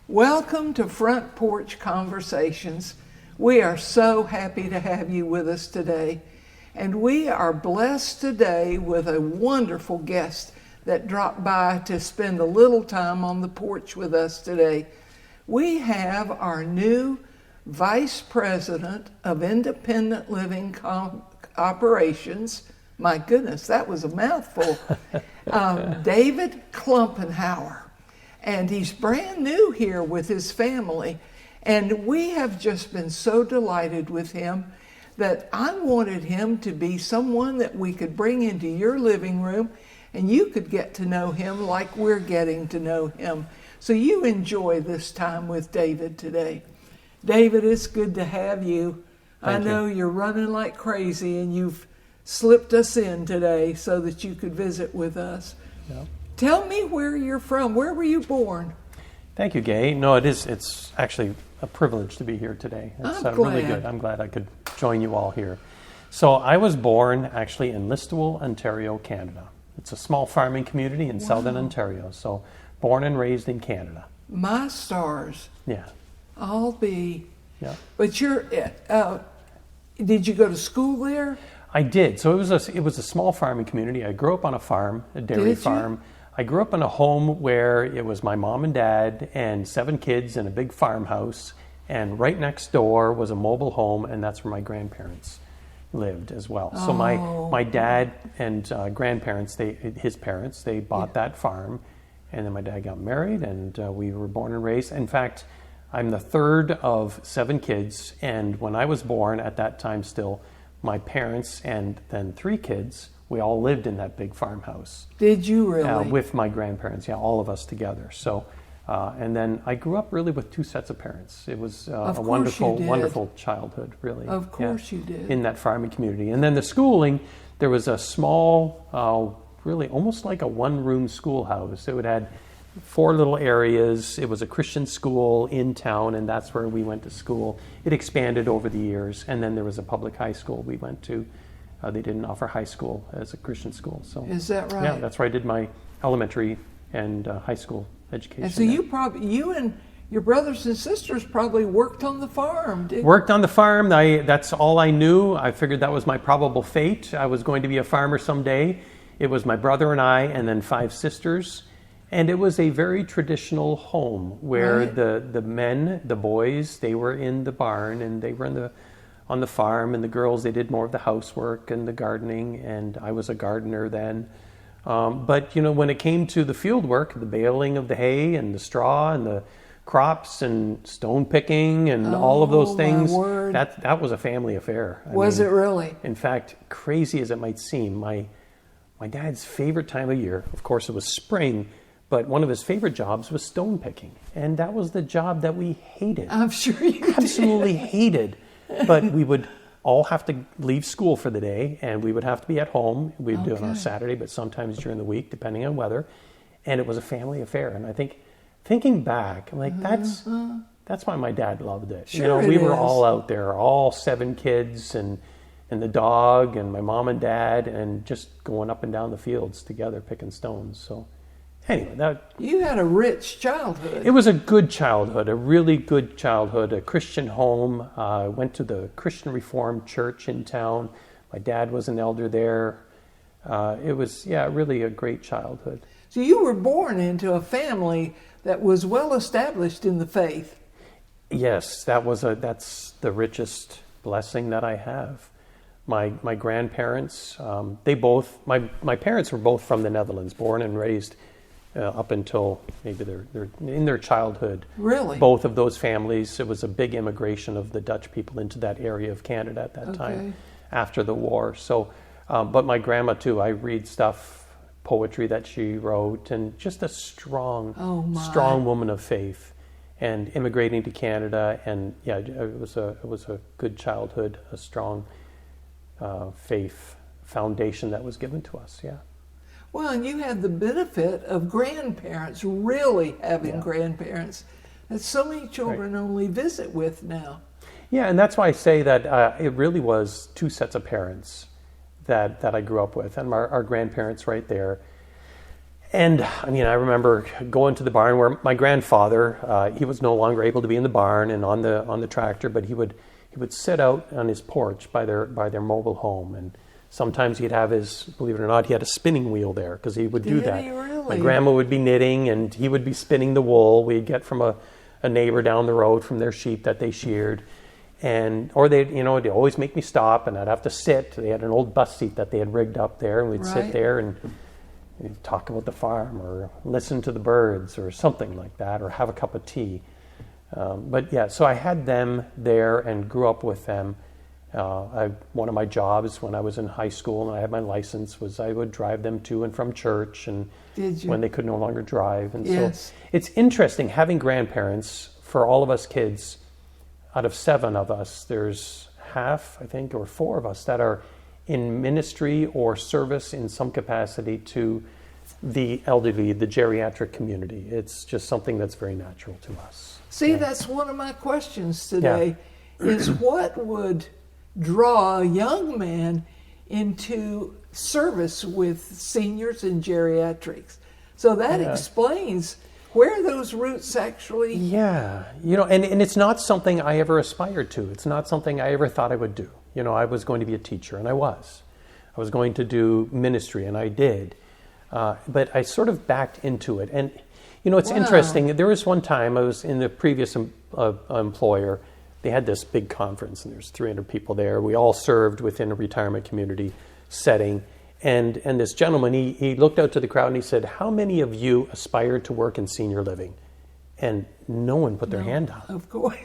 Welcome to Front Porch Conversations. We are so happy to have you with us today. And we are blessed today with a wonderful guest that dropped by to spend a little time on the porch with us today. We have our new Vice President of Independent Living Operations. My goodness, that was a mouthful. David Klumpenhower. And he's brand new here with his family. And we have just been so delighted with him that I wanted him to be someone that we could bring into your living room and you could get to know him like we're getting to know him. So you enjoy this time with David today. David, it's good to have you. I know you're running like crazy and you've slipped us in today so that you could visit with us. Yeah. Tell me where you're from. Where were you born? Thank you, Gay. No, it's actually a privilege to be here today. It's really good. I'm glad I could join you all here. So I was born actually in Listowel, Ontario, Canada. It's a small farming community in southern Ontario. So born and raised in Canada. My stars. Yeah. I'll be. Yeah. But you're, did you go to school there? I did. So it was a small farming community. I grew up on a farm, a dairy farm. I grew up in a home where it was my mom and dad and 7 kids in a big farmhouse, and right next door was a mobile home, and that's where my grandparents lived as well. So my dad and grandparents, his parents, they bought that farm, and then my dad got married, and we were born and raised. In fact, I'm the third of 7 kids, and when I was born at that time still, my parents and then 3 kids, we all lived in that big farmhouse. Did you really? With my grandparents, all of us together. So, and then I grew up really with 2 sets of parents. It was a wonderful childhood, really. Of course you did. In that farming community. And then the schooling, there was a small, really almost like a one-room schoolhouse. It had 4 little areas. It was a Christian school in town, and that's where we went to school. It expanded over the years, and then there was a public high school we went to. They didn't offer high school as a Christian school. So is that right? Yeah, that's where I did my elementary and high school education. And so you and your brothers and sisters probably worked on the farm, didn't you? Worked on the farm. That's all I knew. I figured that was my probable fate. I was going to be a farmer someday. It was my brother and I, and then 5 sisters. And it was a very traditional home where the men, the boys, they were in the barn and they were on the farm, and the girls, they did more of the housework and the gardening, and I was a gardener then. But when it came to the field work, the baling of the hay and the straw and the crops and stone picking and all of those things, that was a family affair. Was it really? In fact, crazy as it might seem, my dad's favorite time of year, of course it was spring, but one of his favorite jobs was stone picking. And that was the job that we hated. I'm sure you did. Absolutely hated. But we would all have to leave school for the day, and we would have to be at home. We'd do it on a Saturday, but sometimes during the week, depending on weather. And it was a family affair. And I think, thinking back, I'm like, that's why my dad loved it. Sure we were all out there, all 7 kids, and the dog, and my mom and dad, and just going up and down the fields together, picking stones. So anyway, you had a rich childhood. it was a good childhood, a really good childhood, a Christian home. I went to the Christian Reformed church in town. My dad was an elder there. It was, really a great childhood. So you were born into a family that was well established in the faith. Yes, that's the richest blessing that I have. My grandparents, my parents were both from the Netherlands, born and raised up until maybe they're in their childhood. Really? Both of those families. It was a big immigration of the Dutch people into that area of Canada at that time after the war. So, but my grandma too, I read poetry that she wrote, and just a strong woman of faith. And immigrating to Canada, and it was a good childhood, a strong faith foundation that was given to us. Yeah. Well, and you had the benefit of grandparents, really having grandparents that so many children only visit with now. Yeah, and that's why I say that it really was two sets of parents that I grew up with, and our grandparents right there. And I mean, I remember going to the barn where my grandfather, he was no longer able to be in the barn and on the tractor, but he would sit out on his porch by their mobile home, and sometimes he'd have believe it or not, he had a spinning wheel there because he would do that. Did he really? My grandma would be knitting, and he would be spinning the wool we'd get from a neighbor down the road from their sheep that they sheared, or they'd always make me stop, and I'd have to sit. They had an old bus seat that they had rigged up there, and we'd sit there and talk about the farm or listen to the birds or something like that, or have a cup of tea. So I had them there and grew up with them. One of my jobs when I was in high school and I had my license was I would drive them to and from church, and when they could no longer drive. And so it's interesting having grandparents. For all of us kids, out of 7 of us, there's half, I think, or 4 of us that are in ministry or service in some capacity to the elderly, the geriatric community. It's just something that's very natural to us. See, that's one of my questions today, is what would draw a young man into service with seniors and geriatrics? So that explains where those roots actually... Yeah, and it's not something I ever aspired to. It's not something I ever thought I would do. I was going to be a teacher, and I was. I was going to do ministry, and I did. But I sort of backed into it. And, it's interesting. There was one time I was in the previous employer. They had this big conference, and there's 300 people there. We all served within a retirement community setting. And this gentleman, he looked out to the crowd, and he said, "How many of you aspire to work in senior living?" And no one put their hand up. Of course.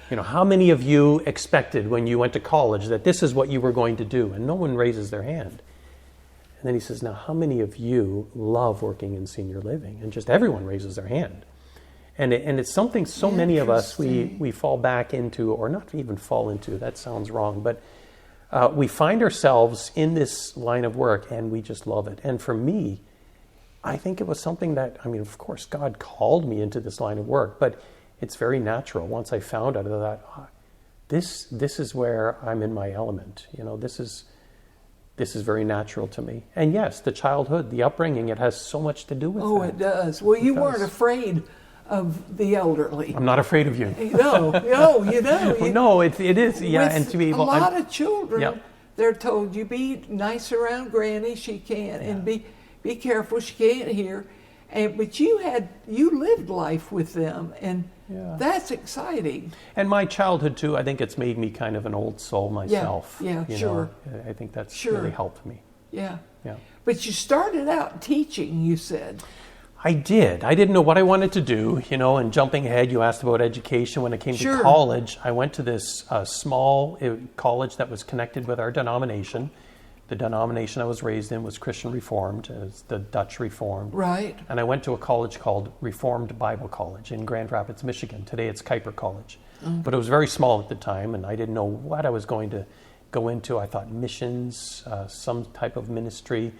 How many of you expected when you went to college that this is what you were going to do? And no one raises their hand. And then he says, "Now, how many of you love working in senior living?" And just everyone raises their hand. And it's something so many of us, we fall back into, or not even fall into, that sounds wrong, but we find ourselves in this line of work and we just love it. And for me, I think it was something that, of course, God called me into this line of work, but it's very natural. Once I found out of that, this is where I'm in my element. This is very natural to me. And yes, the childhood, the upbringing, it has so much to do with that. Oh, it does. Well, you weren't afraid of the elderly. I'm not afraid of you. No. No, it is. Yeah, and to be able, a lot of children, they're told, you be nice around Granny, she can't, and be careful, she can't hear. But you lived life with them, and that's exciting. And my childhood too, I think it's made me kind of an old soul myself. Yeah, sure. I think that's really helped me. Yeah. But you started out teaching, you said. I did. I didn't know what I wanted to do, and jumping ahead, you asked about education. When I came to college, I went to this small college that was connected with our denomination. The denomination I was raised in was Christian Reformed, as the Dutch Reformed. Right. And I went to a college called Reformed Bible College in Grand Rapids, Michigan. Today it's Kuiper College. But it was very small at the time, and I didn't know what I was going to go into. I thought missions, some type of ministry.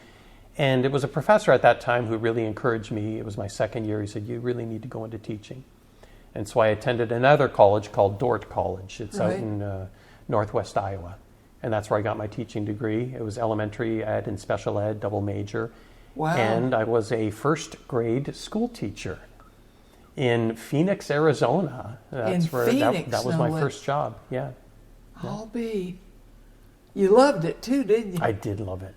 And it was a professor at that time who really encouraged me. It was my second year. He said, "You really need to go into teaching." And so I attended another college called Dordt College. It's out in northwest Iowa. And that's where I got my teaching degree. It was elementary ed and special ed, double major. Wow. And I was a first grade school teacher in Phoenix, Arizona. That's where that was my first job. Yeah. I'll be. You loved it too, didn't you? I did love it.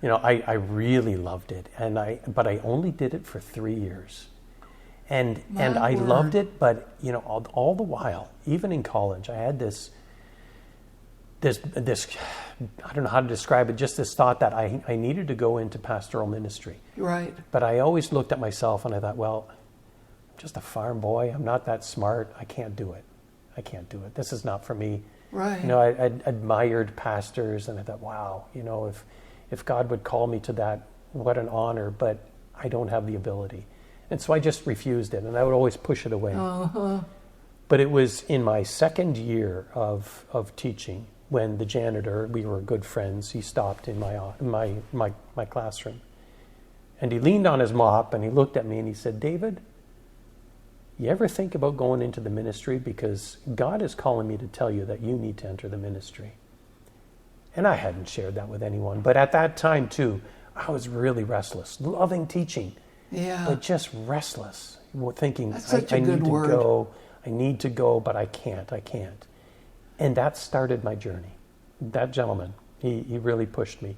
I really loved it, but I only did it for 3 years, and I loved it. But all the while, even in college, I had this I don't know how to describe it. Just this thought that I needed to go into pastoral ministry. Right. But I always looked at myself and I thought, well, I'm just a farm boy. I'm not that smart. I can't do it. This is not for me. Right. I admired pastors, and I thought, wow, if God would call me to that, what an honor, but I don't have the ability. And so I just refused it, and I would always push it away. Uh-huh. But it was in my second year of teaching when the janitor, we were good friends, he stopped in my classroom. And he leaned on his mop, and he looked at me, and he said, David, you ever think about going into the ministry? Because God is calling me to tell you that you need to enter the ministry. And I hadn't shared that with anyone. But at that time, too, I was really restless, loving teaching, but just restless, thinking, I need to go, but I can't. And that started my journey. That gentleman, he really pushed me.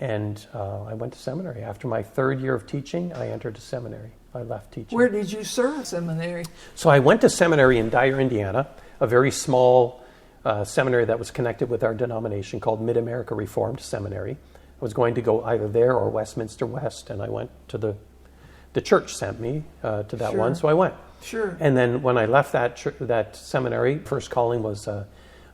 And I went to seminary. After my third year of teaching, I entered a seminary. I left teaching. Where did you serve seminary? So I went to seminary in Dyer, Indiana, a very small seminary that was connected with our denomination called Mid-America Reformed Seminary. I was going to go either there or Westminster West, and I went to the church sent me to that one, so I went. Sure. And then when I left that seminary, first calling was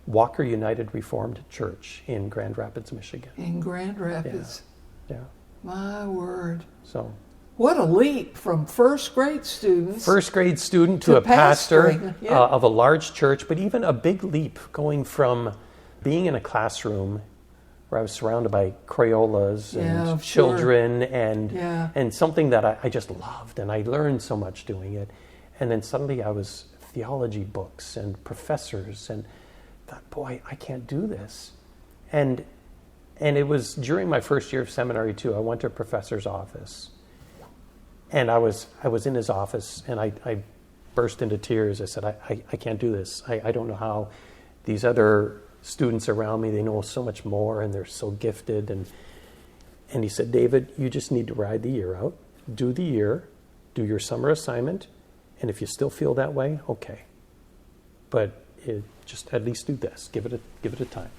Walker United Reformed Church in Grand Rapids, Michigan. In Grand Rapids. Yeah. My word. So. What a leap from first grade student to a pastor yeah. Of a large church, but even a big leap going from being in a classroom where I was surrounded by Crayolas and children and something that I just loved, and I learned so much doing it. And then suddenly I was theology books and professors, and thought, boy, I can't do this. And it was during my first year of seminary too. I went to a professor's office. And I was in his office, and I burst into tears. I said, I can't do this. I don't know how. These other students around me, they know so much more, and they're so gifted. And he said, David, you just need to ride the year out. Do the year. Do your summer assignment. And if you still feel that way, okay. But just at least do this. Give it a time.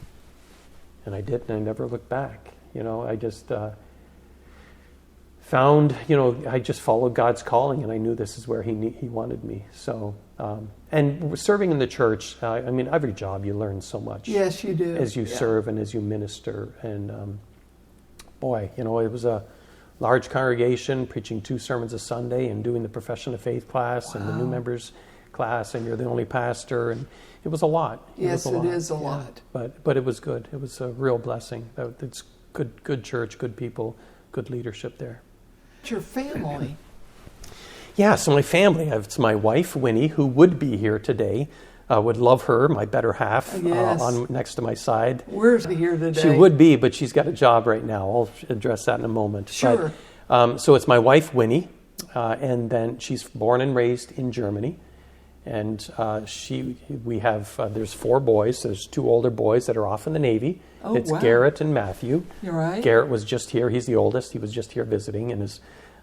And I did, and I never looked back. I just... found, I just followed God's calling, and I knew this is where He wanted me. So, and serving in the church, every job you learn so much. Yes, you do. As you serve and as you minister. And boy, it was a large congregation, preaching 2 sermons a Sunday and doing the profession of faith class and the new members class, and you're the only pastor, and it was a lot. Yes, it is a lot. But it was good. It was a real blessing. It's good church, good people, good leadership there. Your family. Yeah, so my family, it's my wife, Winnie, who would be here today. Would love her, my better half, on next to my side. Where's she here today? She would be, but she's got a job right now. I'll address that in a moment. Sure. But, so it's my wife, Winnie, and then she's born and raised in Germany. And there's 4 boys. There's 2 older boys that are off in the Navy. Oh, it's wow. Garrett and Matthew. You're right. Garrett was just here. He's the oldest. He was just here visiting, and his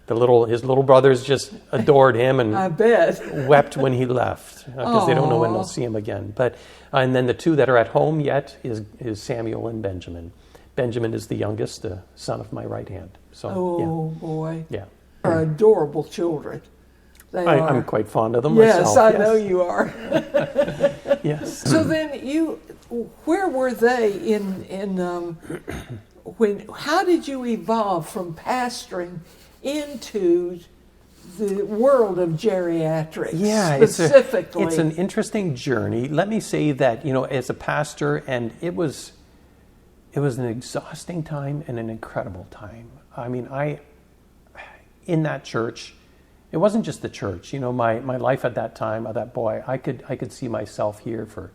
little brothers just adored him and I bet. wept when he left because they don't know when they'll see him again. But and then the 2 that are at home yet is Samuel and Benjamin. Benjamin is the youngest, the son of my right hand. So boy. Yeah. They're adorable children. I'm quite fond of them myself. Yes, I know you are. Yes. So then where were they how did you evolve from pastoring into the world of geriatrics? Yeah, specifically? It's an interesting journey. Let me say that, as a pastor, and it was an exhausting time and an incredible time. In that church, it wasn't just the church. My life at that time, that boy, I could see myself here for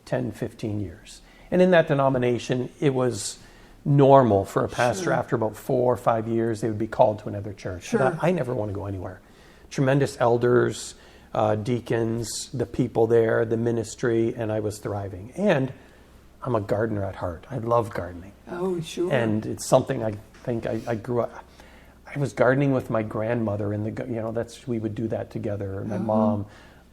10, 15 years. And in that denomination, it was normal for a pastor Sure. after about 4 or 5 years, they would be called to another church. Sure. I thought, I never want to go anywhere. Tremendous elders, deacons, the people there, the ministry, and I was thriving. And I'm a gardener at heart. I love gardening. Oh, sure. And it's something I think I grew up. I was gardening with my grandmother in the, we would do that together. My mom,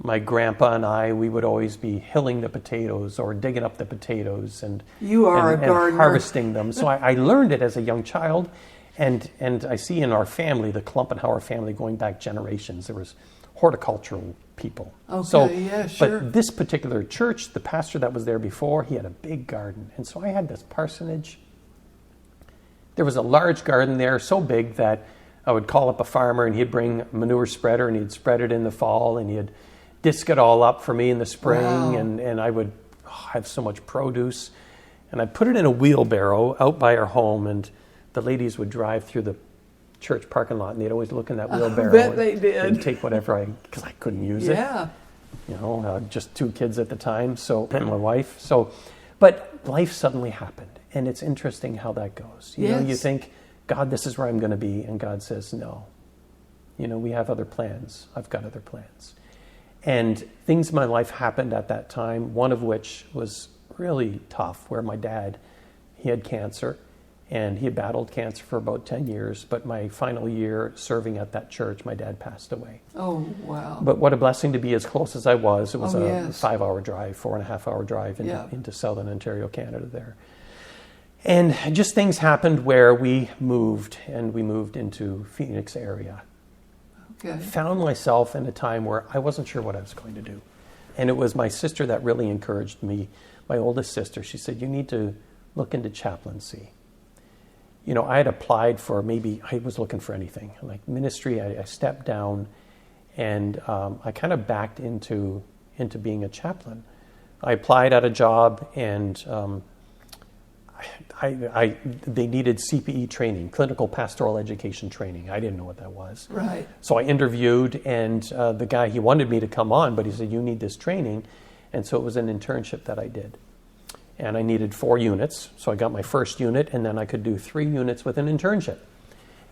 my grandpa and I, we would always be hilling the potatoes or digging up the potatoes and You are and a gardener. harvesting them. So I learned it as a young child, and I see in our family, the Klumpenhower family, going back generations, there was horticultural people. Okay, yeah, sure. But this particular church, the pastor that was there before, he had a big garden, and so I had this parsonage. There was a large garden there, so big that I would call up a farmer and he'd bring a manure spreader and he'd spread it in the fall and he'd disc it all up for me in the spring. Wow. And I would have so much produce. And I'd put it in a wheelbarrow out by our home, and the ladies would drive through the church parking lot and they'd always look in that wheelbarrow. bet they did. And take whatever because I couldn't use it. Yeah. Just 2 kids at the time, and my wife. But life suddenly happened. And it's interesting how that goes. You think, God, this is where I'm going to be. And God says, no. We have other plans. I've got other plans. And things in my life happened at that time, one of which was really tough, where my dad, he had cancer. And he had battled cancer for about 10 years. But my final year serving at that church, my dad passed away. Oh, wow. But what a blessing to be as close as I was. It was a yes. 5-hour drive, 4.5-hour drive Yeah. into southern Ontario, Canada there. And just things happened where we moved into Phoenix area. Okay. Found myself in a time where I wasn't sure what I was going to do. And it was my sister that really encouraged me, my oldest sister. She said, you need to look into chaplaincy. I had applied for I was looking for anything. Like ministry, I stepped down and I kind of backed into being a chaplain. I applied at a job and they needed CPE training, clinical pastoral education training. I didn't know what that was. Right. So I interviewed, and the guy, he wanted me to come on, but he said, you need this training. And so it was an internship that I did. And I needed 4 units. So I got my first unit, and then I could do 3 units with an internship.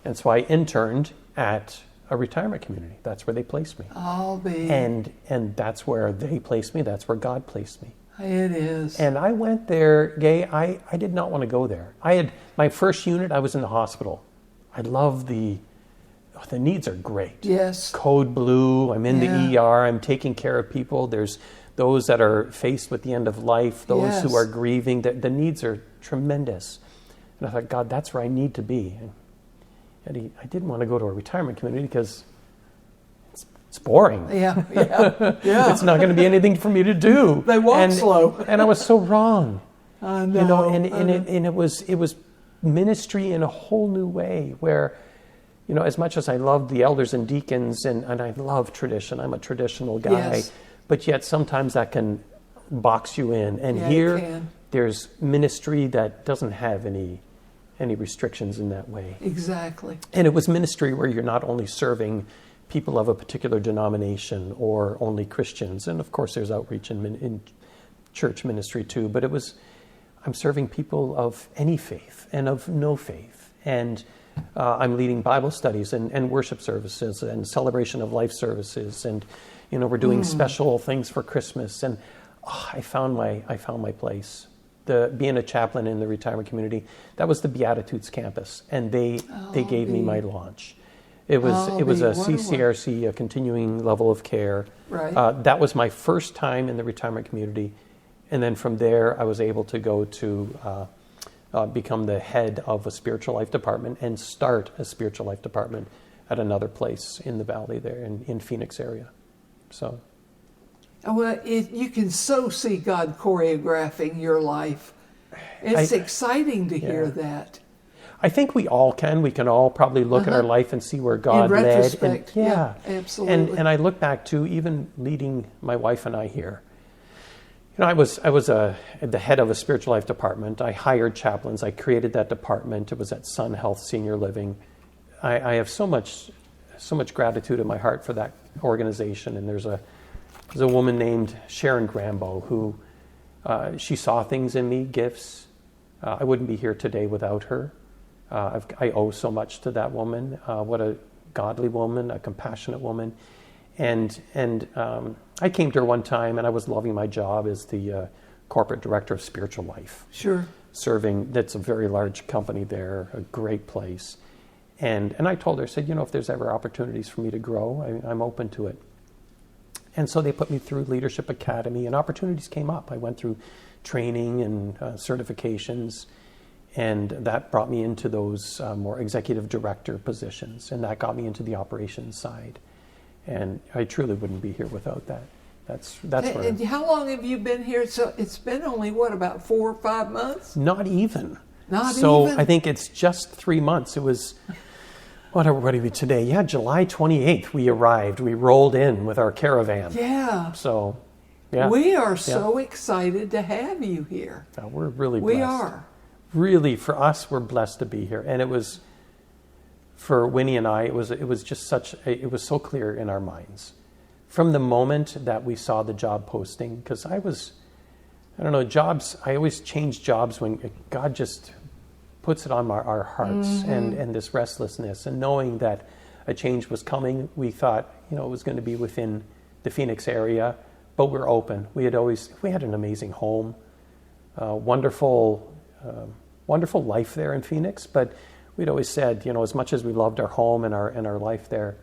And so I interned at a retirement community. That's where they placed me. I'll be. And that's where they placed me. That's where God placed me. It is. And I went there, Gay. I did not want to go there. I had my first unit, I was in the hospital. I love the needs are great. Yes. Code blue, I'm in Yeah. the ER, I'm taking care of people. There's those that are faced with the end of life, those Yes. who are grieving. The needs are tremendous. And I thought, God, that's where I need to be. And I didn't want to go to a retirement community because it's boring. Yeah. Yeah. It's not going to be anything for me to do. They walk slow. And I was so wrong. I know. It was ministry in a whole new way where, as much as I loved the elders and deacons and I love tradition, I'm a traditional guy, Yes. but yet sometimes that can box you in. And Yeah, it here, can. there's ministry that doesn't have any restrictions in that way. Exactly. And it was ministry where you're not only serving people of a particular denomination or only Christians, and of course there's outreach in church ministry too, but I'm serving people of any faith and of no faith. And I'm leading Bible studies and worship services and celebration of life services, and we're doing special things for Christmas. And I found my place. Being a chaplain in the retirement community, that was the Beatitudes campus, and they gave me my launch. It was a CCRC, a continuing level of care. Right. That was my first time in the retirement community, and then from there I was able to go to become the head of a spiritual life department and start a spiritual life department at another place in the valley there in Phoenix area. So. Well, you can so see God choreographing your life. It's exciting to hear that. I think we all can. We can all probably look at our life and see where God In led. retrospect, yeah, absolutely. And I look back to even leading my wife and I here. I was the head of a spiritual life department. I hired chaplains. I created that department. It was at Sun Health Senior Living. I have so much gratitude in my heart for that organization. And there's a woman named Sharon Grambo who she saw things in me, gifts, I wouldn't be here today without her. I owe so much to that woman. What a godly woman, a compassionate woman. And I came to her one time, and I was loving my job as the corporate director of spiritual life. Sure. Serving, that's a very large company there, a great place. And I told her, I said, if there's ever opportunities for me to grow, I'm open to it. And so they put me through Leadership Academy, and opportunities came up. I went through training and certifications, and that brought me into those more executive director positions, and that got me into the operations side. And I truly wouldn't be here without that. That's where. And how long have you been here? So it's been only, about 4 or 5 months? Not even. So I think it's just 3 months. It was, what are we today? Yeah, July 28th we arrived. We rolled in with our caravan. Yeah. So, yeah. We are so excited to have you here. We're really blessed. We are. Really, for us, we're blessed to be here. And it was, for Winnie and I, it was just it was so clear in our minds. From the moment that we saw the job posting, because jobs, I always change jobs when God just puts it on our hearts, and this restlessness, and knowing that a change was coming, we thought, it was going to be within the Phoenix area, but we're open. We had an amazing home, wonderful life there in Phoenix, but we'd always said, as much as we loved our home and our life there,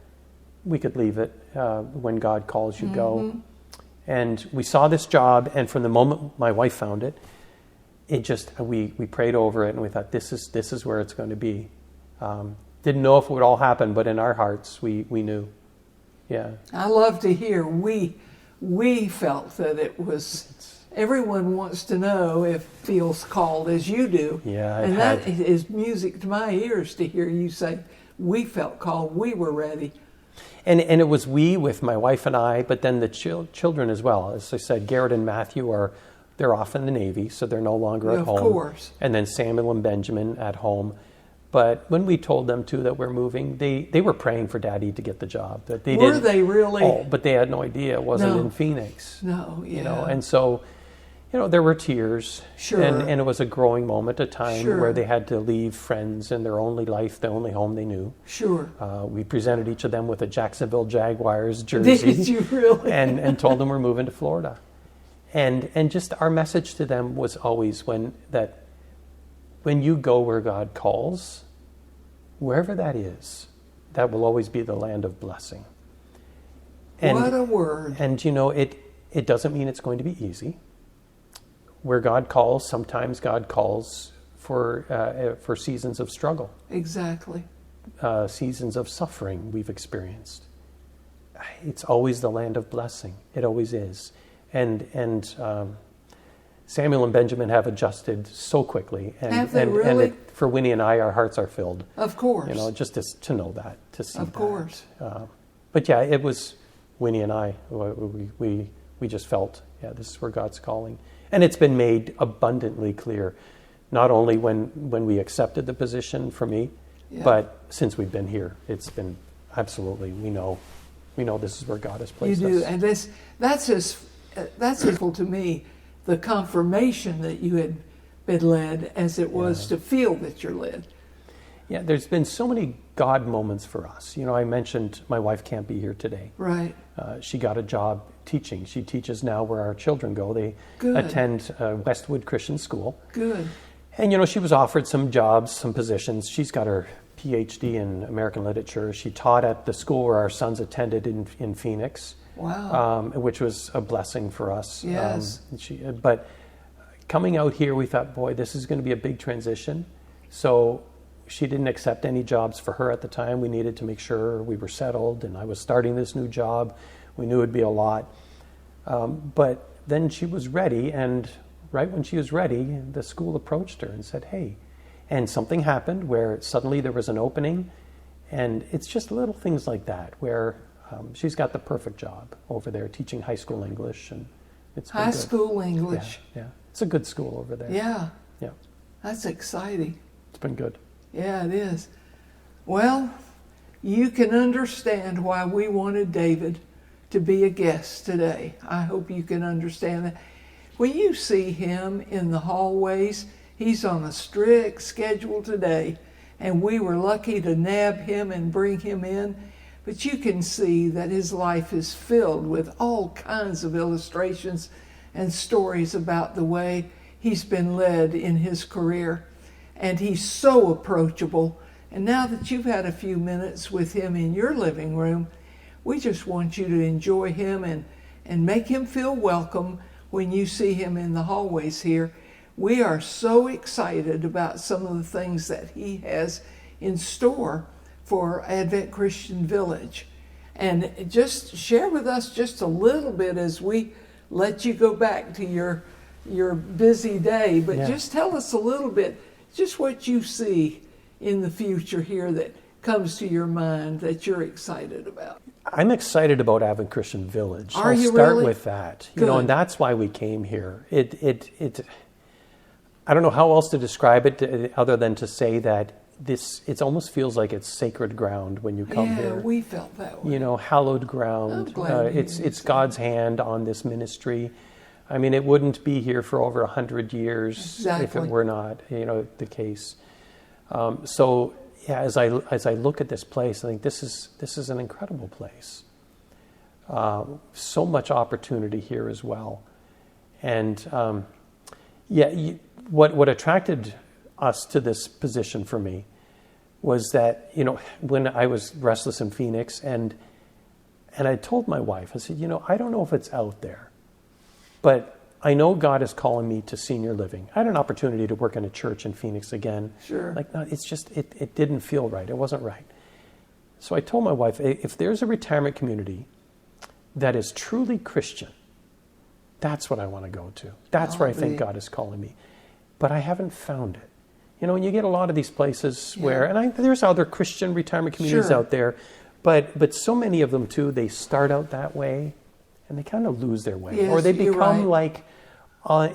we could leave it. When God calls, you go. And we saw this job, and from the moment my wife found it, we prayed over it, and we thought, this is where it's going to be. Didn't know if it would all happen, but in our hearts, we knew. Yeah. I love to hear we felt that it was. Everyone wants to know if feels called as you do. Yeah, and that is music to my ears to hear you say, we felt called, we were ready. And it was we with my wife and I, but then the children as well. As I said, Garrett and Matthew they're off in the Navy, so they're no longer at home. Of course. And then Samuel and Benjamin at home. But when we told them too that we're moving, they were praying for Daddy to get the job. That they were they really? Oh, but they had no idea it wasn't in Phoenix. No, yeah. And so, there were tears. Sure. And it was a growing moment, a time Sure. where they had to leave friends and their only life, the only home they knew. Sure. We presented each of them with a Jacksonville Jaguars jersey. Did you really? and told them we're moving to Florida. And just our message to them was always when you go where God calls, wherever that is, that will always be the land of blessing. And, what a word. And it doesn't mean it's going to be easy. Where God calls, sometimes God calls for seasons of struggle. Exactly. Seasons of suffering we've experienced. It's always the land of blessing. It always is. And Samuel and Benjamin have adjusted so quickly. And, have they really? And for Winnie and I, our hearts are filled. Of course. Just to know that, to see that. Of course. But yeah, it was Winnie and I. We just felt, this is where God's calling. And it's been made abundantly clear, not only when we accepted the position for me, but since we've been here. It's been absolutely, we know this is where God has placed us. You do, and that's helpful to me, the confirmation that you had been led as it was to feel that you're led. Yeah, there's been so many God moments for us. I mentioned my wife can't be here today. Right. She got a job teaching. She teaches now where our children go. They Good. attend Westwood Christian School. Good. And, she was offered some jobs, some positions. She's got her PhD in American literature. She taught at the school where our sons attended in Phoenix. Wow. Which was a blessing for us. Yes. But coming out here, we thought, boy, this is going to be a big transition. So she didn't accept any jobs for her at the time. We needed to make sure we were settled, and I was starting this new job. We knew it'd be a lot. But then she was ready, and right when she was ready, the school approached her and said, hey. And something happened where suddenly there was an opening, and it's just little things like that where she's got the perfect job over there teaching high school English, and it's been high good. School English. Yeah, it's a good school over there. Yeah. Yeah. That's exciting. It's been good. Yeah, it is. Well, you can understand why we wanted David to be a guest today. I hope you can understand that. When you see him in the hallways, He's on a strict schedule today, and we were lucky to nab him and bring him in. But you can see that his life is filled with all kinds of illustrations and stories about the way he's been led in his career. And he's so approachable. And now that you've had a few minutes with him in your living room, we just want you to enjoy him and make him feel welcome when you see him in the hallways here. We are so excited about some of the things that he has in store for Advent Christian Village. And just share with us just a little bit as we let you go back to your busy day. But just tell us a little bit, just what you see in the future here that comes to your mind that you're excited about. I'm excited about Advent Christian Village. Are you start really? with that. Good. And that's why we came here. I don't know how else to describe it other than to say that it almost feels like it's sacred ground when you come here. Yeah, we felt that way. Hallowed ground. I'm glad It's God's hand on this ministry. I mean, it wouldn't be here for over 100 years if it were not, the case. As I look at this place, I think this is an incredible place. So much opportunity here as well, and what attracted us to this position for me was that when I was restless in Phoenix, and I told my wife, I said, I don't know if it's out there, but I know God is calling me to senior living. I had an opportunity to work in a church in Phoenix again. Sure. It's just, it didn't feel right. It wasn't right. So I told my wife, if there's a retirement community that is truly Christian, that's what I want to go to. That's where I think God is calling me. But I haven't found it. And you get a lot of these places where, and there's other Christian retirement communities out there, but so many of them too, they start out that way and they kind of lose their way. Yes, or they become right. like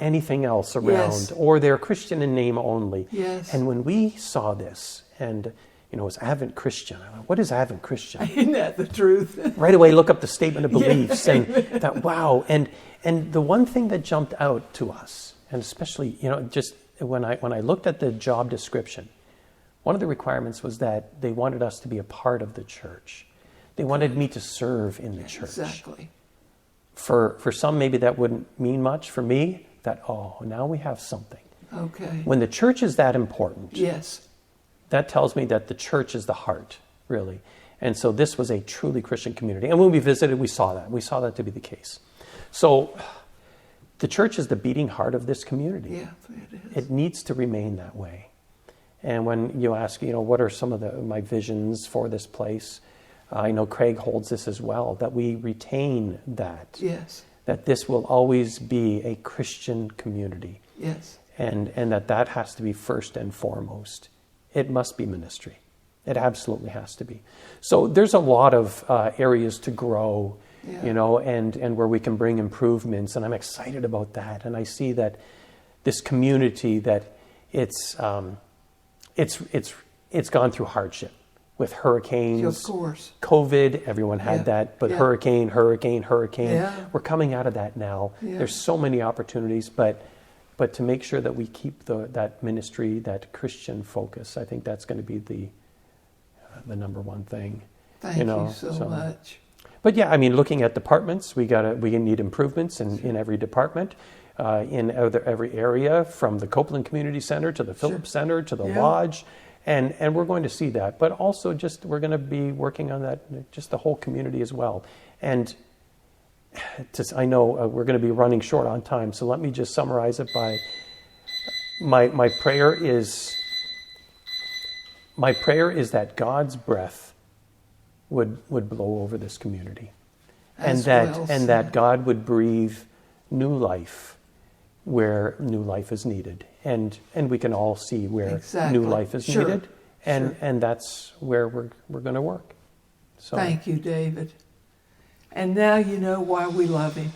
anything else around, or they're Christian in name only. Yes. And when we saw this, and it's Advent Christian, I went, what is Advent Christian? Isn't that the truth? Right away, look up the statement of beliefs and that, wow. And the one thing that jumped out to us, and especially, just when I looked at the job description, one of the requirements was that they wanted us to be a part of the church. They wanted me to serve in the church. Exactly. For some, maybe that wouldn't mean much. For me, now we have something. Okay. When the church is that important, Yes. that tells me that the church is the heart, really. And so this was a truly Christian community. And when we visited, we saw that. We saw that to be the case. So the church is the beating heart of this community. Yeah, it is. It needs to remain that way. And when you ask, what are some of my visions for this place? I know Craig holds this as well, that we retain that. Yes. That this will always be a Christian community. Yes. And that has to be first and foremost. It must be ministry. It absolutely has to be. So there's a lot of areas to grow, and where we can bring improvements. And I'm excited about that. And I see that this community, that it's gone through hardship with hurricanes. Of course. COVID, everyone had that, but hurricane. Yeah. We're coming out of that now. Yeah. There's so many opportunities, but to make sure that we keep that ministry, that Christian focus, I think that's going to be the number one thing. Thank you so much. But looking at departments, we need improvements in every department, in every area, from the Copeland Community Center to the Phillips Center to the Lodge, and we're going to see that. But also, we're going to be working on that, just the whole community as well. And I know we're going to be running short on time, so let me just summarize it by my prayer is that God's breath would blow over this community, and that God would breathe new life where new life is needed, and we can all see where new life is needed, and that's where we're going to work. So thank you, David. And now you know why we love him.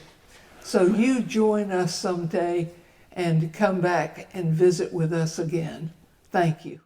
So you join us someday and come back and visit with us again. Thank you.